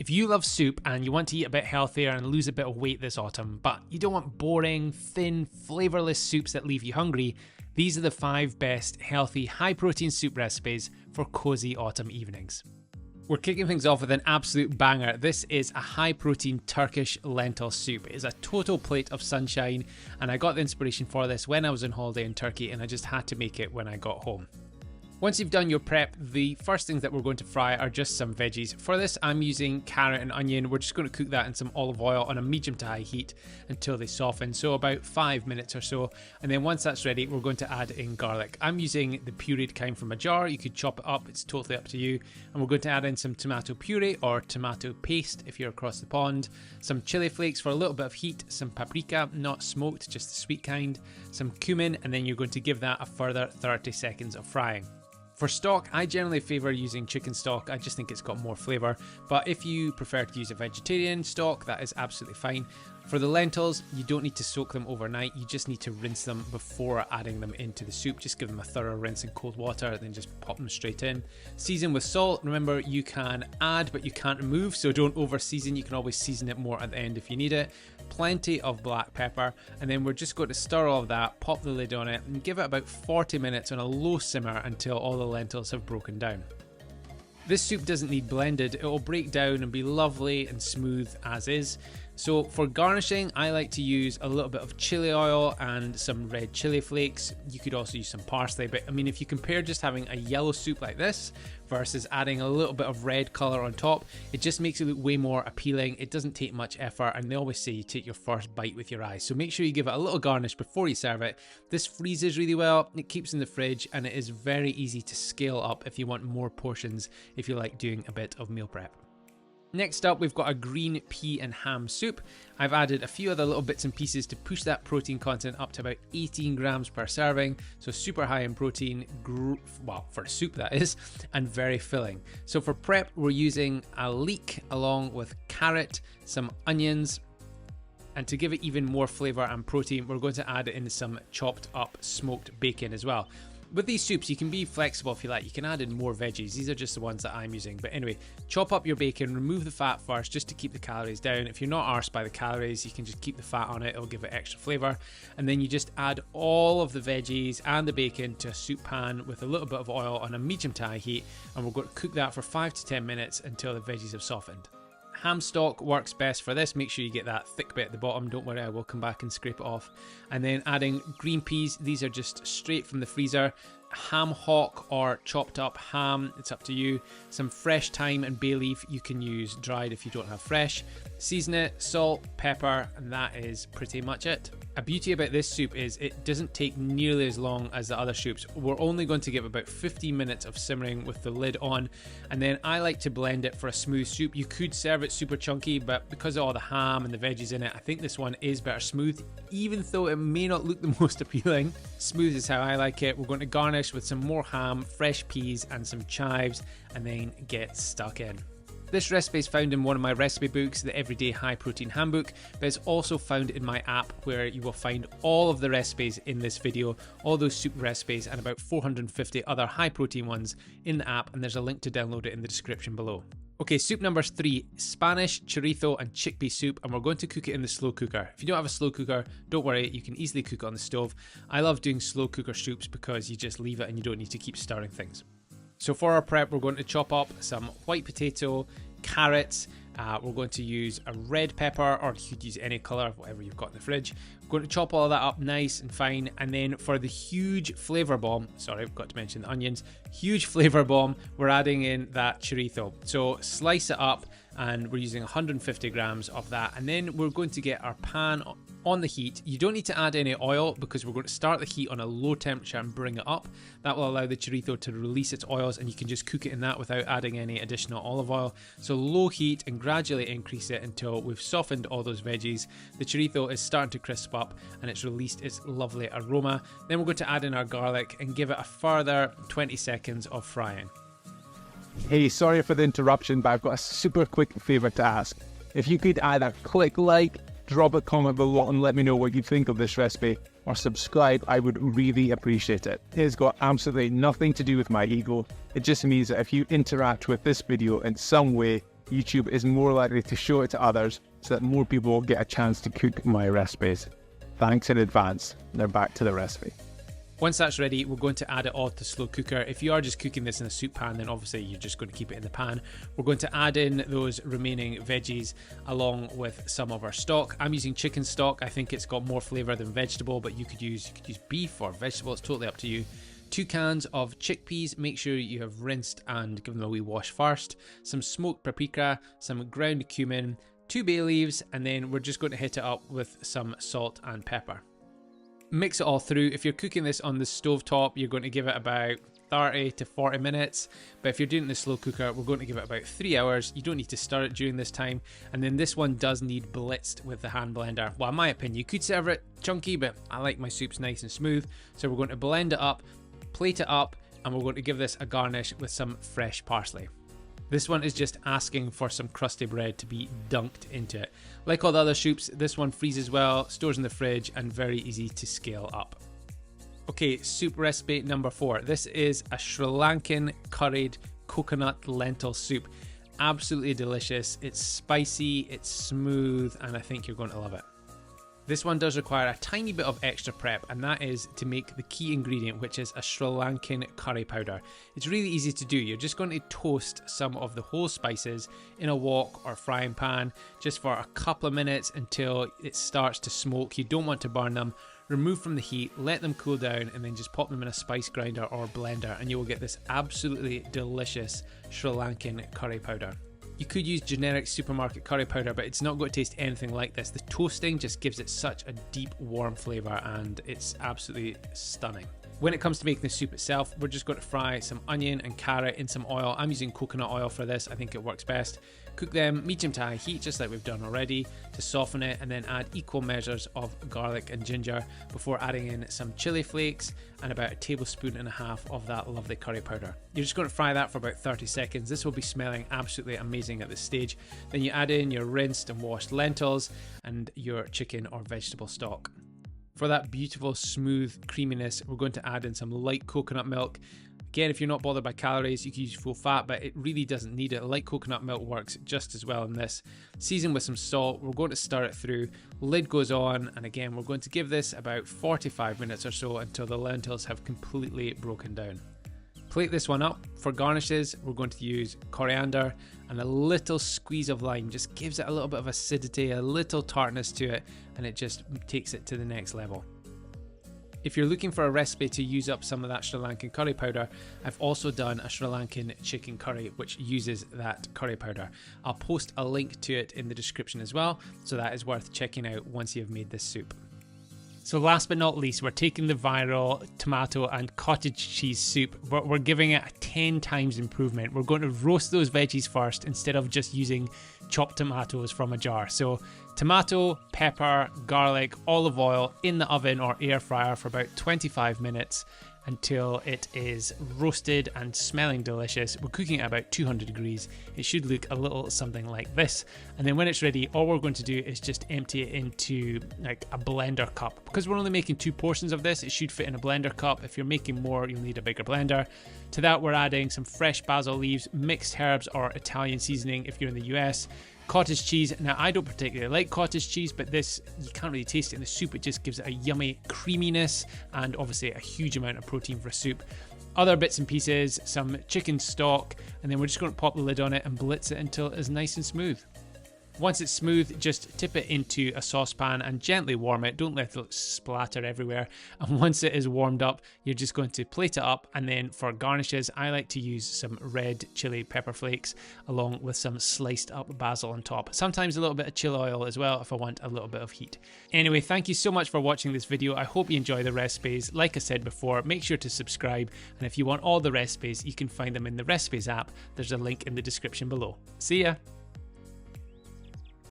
If you love soup and you want to eat a bit healthier and lose a bit of weight this autumn, but you don't want boring, thin, flavourless soups that leave you hungry, these are the 5 best healthy, high-protein soup recipes for cosy autumn evenings. We're kicking things off with an absolute banger. This is a high-protein Turkish lentil soup. It is a total plate of sunshine, and I got the inspiration for this when I was on holiday in Turkey, and I just had to make it when I got home. Once you've done your prep, the first things that we're going to fry are just some veggies. For this, I'm using carrot and onion. We're just going to cook that in some olive oil on a medium to high heat until they soften, so about 5 minutes or so. And then once that's ready, we're going to add in garlic. I'm using the pureed kind from a jar. You could chop it up, it's totally up to you. And we're going to add in some tomato puree or tomato paste if you're across the pond, some chili flakes for a little bit of heat, some paprika, not smoked, just the sweet kind, some cumin, and then you're going to give that a further 30 seconds of frying. For stock, I generally favour using chicken stock. I just think it's got more flavour. But if you prefer to use a vegetarian stock, that is absolutely fine. For the lentils, you don't need to soak them overnight. You just need to rinse them before adding them into the soup. Just give them a thorough rinse in cold water, then just pop them straight in. Season with salt. Remember, you can add, but you can't remove, so don't over season. You can always season it more at the end if you need it. Plenty of black pepper, and then we're just going to stir all of that, pop the lid on it, and give it about 40 minutes on a low simmer until all the lentils have broken down. This soup doesn't need blended, it will break down and be lovely and smooth as is. So for garnishing, I like to use a little bit of chili oil and some red chili flakes. You could also use some parsley, but I mean, if you compare just having a yellow soup like this versus adding a little bit of red colour on top, it just makes it look way more appealing. It doesn't take much effort, and they always say you take your first bite with your eyes. So make sure you give it a little garnish before you serve it. This freezes really well, it keeps in the fridge, and it is very easy to scale up if you want more portions, if you like doing a bit of meal prep. Next up, we've got a green pea and ham soup. I've added a few other little bits and pieces to push that protein content up to about 18 grams per serving. So super high in protein, well, for a soup that is, and very filling. So for prep, we're using a leek along with carrot, some onions, and to give it even more flavour and protein, we're going to add in some chopped up smoked bacon as well. With these soups, you can be flexible if you like. You can add in more veggies. These are just the ones that I'm using. But anyway, chop up your bacon, remove the fat first just to keep the calories down. If you're not arsed by the calories, you can just keep the fat on it. It'll give it extra flavour. And then you just add all of the veggies and the bacon to a soup pan with a little bit of oil on a medium to high heat. And we're going to cook that for 5 to 10 minutes until the veggies have softened. Ham stock works best for this. Make sure you get that thick bit at the bottom. Don't worry, I will come back and scrape it off. And then adding green peas. These are just straight from the freezer. Ham hock or chopped up ham, it's up to you. Some fresh thyme and bay leaf. You can use dried if you don't have fresh. Season it, salt, pepper, and that is pretty much it. A beauty about this soup is it doesn't take nearly as long as the other soups. We're only going to give about 15 minutes of simmering with the lid on, and then I like to blend it for a smooth soup. You could serve it super chunky, but because of all the ham and the veggies in it, I think this one is better smooth, even though it may not look the most appealing. Smooth is how I like it. We're going to garnish with some more ham, fresh peas, and some chives, and then get stuck in. This recipe is found in one of my recipe books, the Everyday High Protein Handbook, but it's also found in my app where you will find all of the recipes in this video, all those soup recipes and about 450 other high protein ones in the app, and there's a link to download it in the description below. Okay, soup number 3, Spanish chorizo and chickpea soup, and we're going to cook it in the slow cooker. If you don't have a slow cooker, don't worry, you can easily cook it on the stove. I love doing slow cooker soups because you just leave it and you don't need to keep stirring things. So for our prep, we're going to chop up some white potato, carrots, we're going to use a red pepper, or you could use any colour, whatever you've got in the fridge. We're going to chop all of that up nice and fine, and then for the huge flavour bomb, sorry, I've got to mention the onions, huge flavour bomb, we're adding in that chorizo. So slice it up, and we're using 150 grams of that, and then we're going to get our pan on the heat. You don't need to add any oil because we're going to start the heat on a low temperature and bring it up. That will allow the chorizo to release its oils, and you can just cook it in that without adding any additional olive oil. So low heat and gradually increase it until we've softened all those veggies. The chorizo is starting to crisp up and it's released its lovely aroma. Then we're going to add in our garlic and give it a further 20 seconds of frying. Hey, sorry for the interruption, but I've got a super quick favour to ask. If you could either click like, drop a comment below and let me know what you think of this recipe, or subscribe, I would really appreciate it. It has got absolutely nothing to do with my ego. It just means that if you interact with this video in some way, YouTube is more likely to show it to others so that more people will get a chance to cook my recipes. Thanks in advance. Now back to the recipe. Once that's ready, we're going to add it all to slow cooker. If you are just cooking this in a soup pan, then obviously you're just going to keep it in the pan. We're going to add in those remaining veggies along with some of our stock. I'm using chicken stock. I think it's got more flavour than vegetable, but you could use beef or vegetable. It's totally up to you. 2 cans of chickpeas. Make sure you have rinsed and given them a wee wash first. Some smoked paprika, some ground cumin, 2 bay leaves, and then we're just going to hit it up with some salt and pepper. Mix it all through. If you're cooking this on the stovetop, you're going to give it about 30 to 40 minutes. But if you're doing it in the slow cooker, we're going to give it about 3 hours. You don't need to stir it during this time. And then this one does need blitzed with the hand blender. Well, in my opinion, you could serve it chunky, but I like my soups nice and smooth. So we're going to blend it up, plate it up, and we're going to give this a garnish with some fresh parsley. This one is just asking for some crusty bread to be dunked into it. Like all the other soups, this one freezes well, stores in the fridge, and very easy to scale up. Okay, soup recipe number 4. This is a Sri Lankan curried coconut lentil soup. Absolutely delicious. It's spicy, it's smooth, and I think you're going to love it. This one does require a tiny bit of extra prep, and that is to make the key ingredient, which is a Sri Lankan curry powder. It's really easy to do. You're just going to toast some of the whole spices in a wok or frying pan just for a couple of minutes until it starts to smoke. You don't want to burn them. Remove from the heat, let them cool down, and then just pop them in a spice grinder or blender, and you will get this absolutely delicious Sri Lankan curry powder. You could use generic supermarket curry powder, but it's not going to taste anything like this. The toasting just gives it such a deep, warm flavour, and it's absolutely stunning. When it comes to making the soup itself, we're just going to fry some onion and carrot in some oil. I'm using coconut oil for this. I think it works best. Cook them medium to high heat, just like we've done already, to soften it, and then add equal measures of garlic and ginger before adding in some chili flakes and about 1.5 tablespoons of that lovely curry powder. You're just going to fry that for about 30 seconds. This will be smelling absolutely amazing at this stage. Then you add in your rinsed and washed lentils and your chicken or vegetable stock. For that beautiful smooth creaminess, we're going to add in some light coconut milk. Again, if you're not bothered by calories, you can use full fat, but it really doesn't need it. Light coconut milk works just as well in this. Season with some salt. We're going to stir it through. Lid goes on, and again, we're going to give this about 45 minutes or so until the lentils have completely broken down. Plate this one up. For garnishes, we're going to use coriander and a little squeeze of lime. Just gives it a little bit of acidity, a little tartness to it, and it just takes it to the next level. If you're looking for a recipe to use up some of that Sri Lankan curry powder, I've also done a Sri Lankan chicken curry which uses that curry powder. I'll post a link to it in the description as well, so that is worth checking out once you've made this soup. So last but not least, we're taking the viral tomato and cottage cheese soup, but we're giving it a 10 times improvement. We're going to roast those veggies first instead of just using chopped tomatoes from a jar. So tomato, pepper, garlic, olive oil in the oven or air fryer for about 25 minutes until it is roasted and smelling delicious. We're cooking at about 200 degrees. It should look a little something like this. And then when it's ready, all we're going to do is just empty it into like a blender cup. Because we're only making 2 portions of this, it should fit in a blender cup. If you're making more, you'll need a bigger blender. To that, we're adding some fresh basil leaves, mixed herbs or Italian seasoning if you're in the US. Cottage cheese. Now, I don't particularly like cottage cheese, but this, you can't really taste it in the soup. It just gives it a yummy creaminess and obviously a huge amount of protein for a soup. Other bits and pieces, some chicken stock, and then we're just going to pop the lid on it and blitz it until it is nice and smooth. Once it's smooth, just tip it into a saucepan and gently warm it. Don't let it splatter everywhere. And once it is warmed up, you're just going to plate it up. And then for garnishes, I like to use some red chili pepper flakes along with some sliced up basil on top. Sometimes a little bit of chili oil as well if I want a little bit of heat. Anyway, thank you so much for watching this video. I hope you enjoy the recipes. Like I said before, make sure to subscribe. And if you want all the recipes, you can find them in the recipes app. There's a link in the description below. See ya!